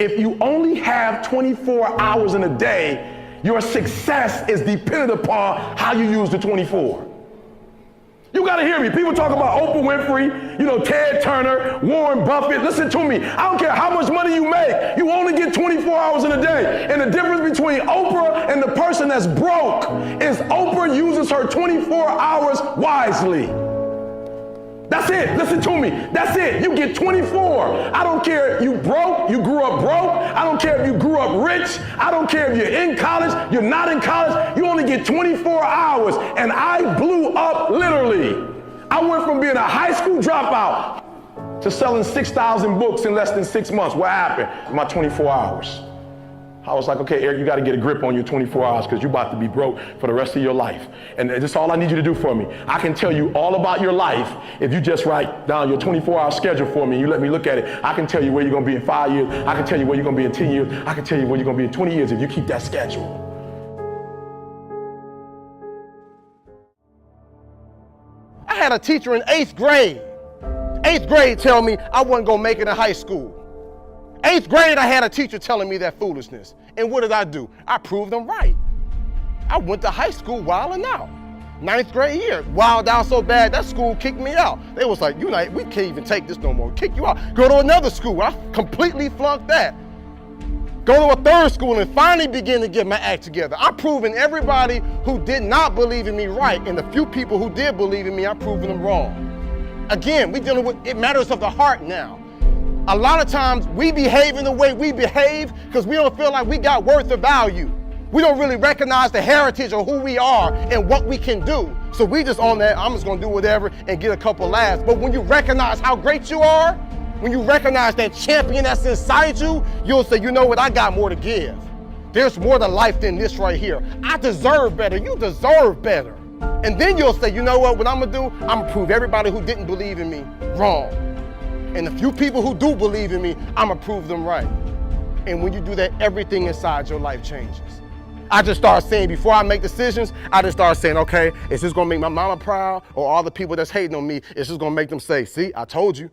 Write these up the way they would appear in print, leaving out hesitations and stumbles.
If you only have 24 hours in a day, your success is dependent upon how you use the 24. You gotta hear me. People talk about Oprah Winfrey, Ted Turner, Warren Buffett. Listen to me. I don't care how much money you make. You only get 24 hours in a day. And the difference between Oprah and the person that's broke is Oprah uses her 24 hours wisely. That's it. Listen to me. That's it. You get 24. I don't care if you broke, you grew up broke. I don't care if you grew up rich. I don't care if you're in college, you're not in college. You only get 24 hours. And I blew up literally. I went from being a high school dropout to selling 6,000 books in less than 6 months. What happened? In my 24 hours. I was like, okay, Eric, you got to get a grip on your 24 hours because you're about to be broke for the rest of your life. And that's all I need you to do for me. I can tell you all about your life if you just write down your 24-hour schedule for me and you let me look at it. I can tell you where you're going to be in 5 years. I can tell you where you're going to be in 10 years. I can tell you where you're going to be in 20 years if you keep that schedule. I had a teacher in 8th grade. 8th grade tell me I wasn't going to make it in high school. 8th grade, I had a teacher telling me that foolishness. And what did I do? I proved them right. I went to high school wilding out. 9th grade year, wild out so bad, that school kicked me out. They was like, we can't even take this no more. Kick you out. Go to another school. I completely flunked that. Go to a 3rd school and finally begin to get my act together. I'm proving everybody who did not believe in me right, and the few people who did believe in me, I'm proving them wrong. Again, we're dealing with it matters of the heart now. A lot of times we behave in the way we behave because we don't feel like we got worth or value. We don't really recognize the heritage of who we are and what we can do. So we just on that, I'm just gonna do whatever and get a couple laughs. But when you recognize how great you are, when you recognize that champion that's inside you, you'll say, you know what, I got more to give. There's more to life than this right here. I deserve better, you deserve better. And then you'll say, you know what I'm gonna do? I'm gonna prove everybody who didn't believe in me wrong. And the few people who do believe in me, I'm gonna prove them right. And when you do that, everything inside your life changes. I just start saying, before I make decisions, I just start saying, okay, is this gonna make my mama proud? Or all the people that's hating on me, is this gonna make them say, see, I told you.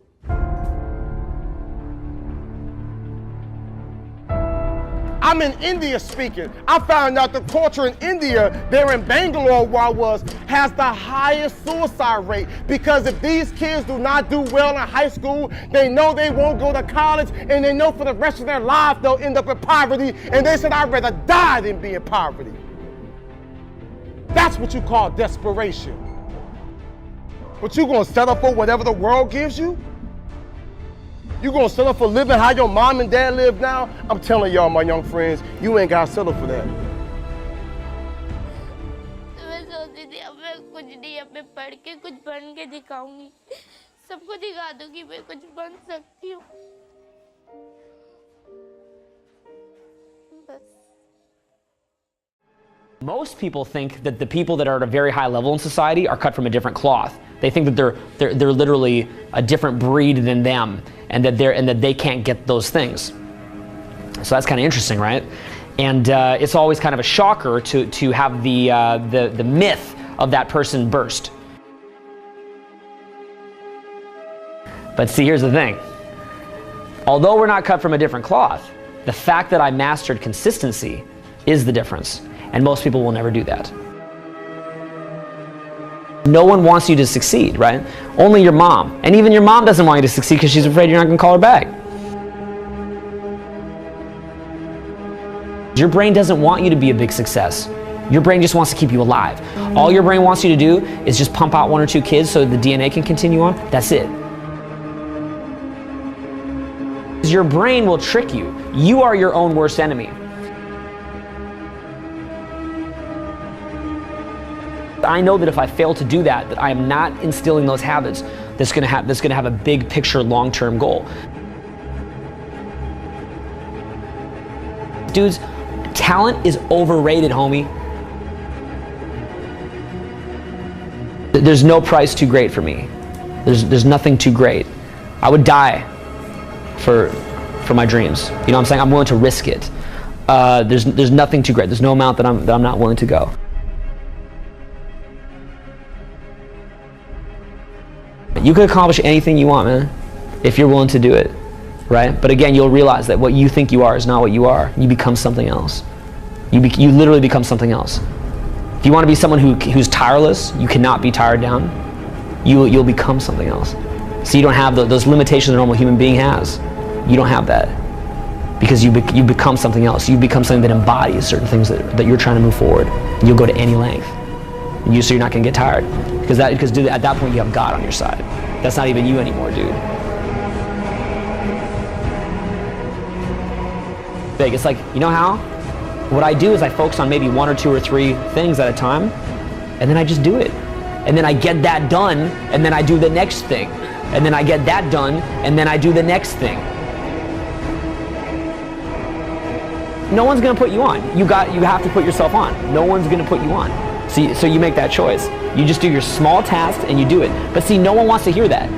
I'm in India speaking. I found out the culture in India, there in Bangalore where I was, has the highest suicide rate. Because if these kids do not do well in high school, they know they won't go to college, and they know for the rest of their life they'll end up in poverty, and they said, I'd rather die than be in poverty. That's what you call desperation. But you gonna settle for whatever the world gives you? You gonna settle for living how your mom and dad live now? I'm telling y'all, my young friends, you ain't gotta settle for that. मैं सोचती थी अब मैं कुछ नहीं, अब मैं पढ़ के कुछ बन के दिखाऊंगी, सबको दिखा दूंगी मैं कुछ बन सकती हूँ। बस। Most people think that the people that are at a very high level in society are cut from a different cloth. They think that they're literally a different breed than them, and that they can't get those things. So that's kind of interesting, right? And it's always kind of a shocker to have the myth of that person burst. But see, here's the thing. Although we're not cut from a different cloth, the fact that I mastered consistency is the difference. And most people will never do that. No one wants you to succeed, right? Only your mom. And even your mom doesn't want you to succeed because she's afraid you're not going to call her back. Your brain doesn't want you to be a big success. Your brain just wants to keep you alive. All your brain wants you to do is just pump out 1 or 2 kids so the DNA can continue on. That's it. Your brain will trick you. You are your own worst enemy. I know that if I fail to do that, I am not instilling those habits that's gonna have a big picture, long-term goal. Dudes, talent is overrated, homie. There's no price too great for me. There's nothing too great. I would die for my dreams. You know what I'm saying? I'm willing to risk it. There's nothing too great. There's no amount that I'm not willing to go. You can accomplish anything you want, man, if you're willing to do it. right? But again, you'll realize that what you think you are is not what you are. You become something else. You literally become something else. If you want to be someone who's tireless, you cannot be tired down. You'll become something else. So you don't have those limitations a normal human being has. You don't have that. Because you become something else. You become something that embodies certain things that you're trying to move forward. You'll go to any length. So you're not going to get tired. Because dude, at that point you have God on your side. That's not even you anymore, dude. Big. It's like, you know how? What I do is I focus on maybe 1 or 2 or 3 things at a time, and then I just do it. And then I get that done, and then I do the next thing. And then I get that done, and then I do the next thing. No one's gonna put you on. You have to put yourself on. No one's gonna put you on. So you make that choice. You just do your small tasks and you do it. But see, no one wants to hear that.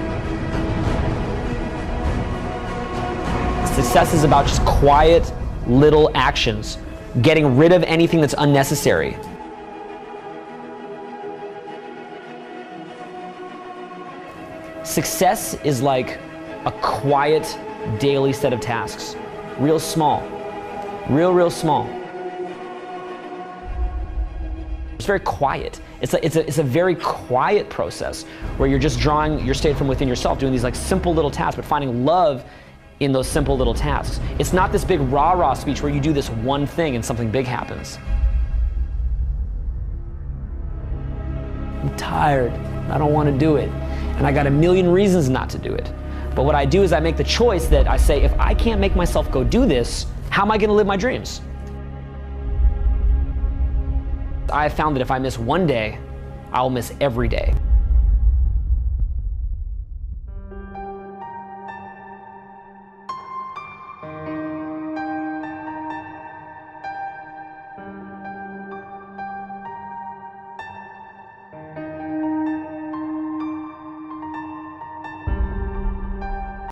Success is about just quiet little actions, getting rid of anything that's unnecessary. Success is like a quiet daily set of tasks, real small, real small. It's very quiet. It's a very quiet process where you're just drawing your state from within yourself, doing these like simple little tasks, but finding love in those simple little tasks. It's not this big rah-rah speech where you do this one thing and something big happens. I'm tired. I don't want to do it. And I got a million reasons not to do it. But what I do is I make the choice that I say, if I can't make myself go do this, how am I going to live my dreams? I have found that if I miss one day, I'll miss every day.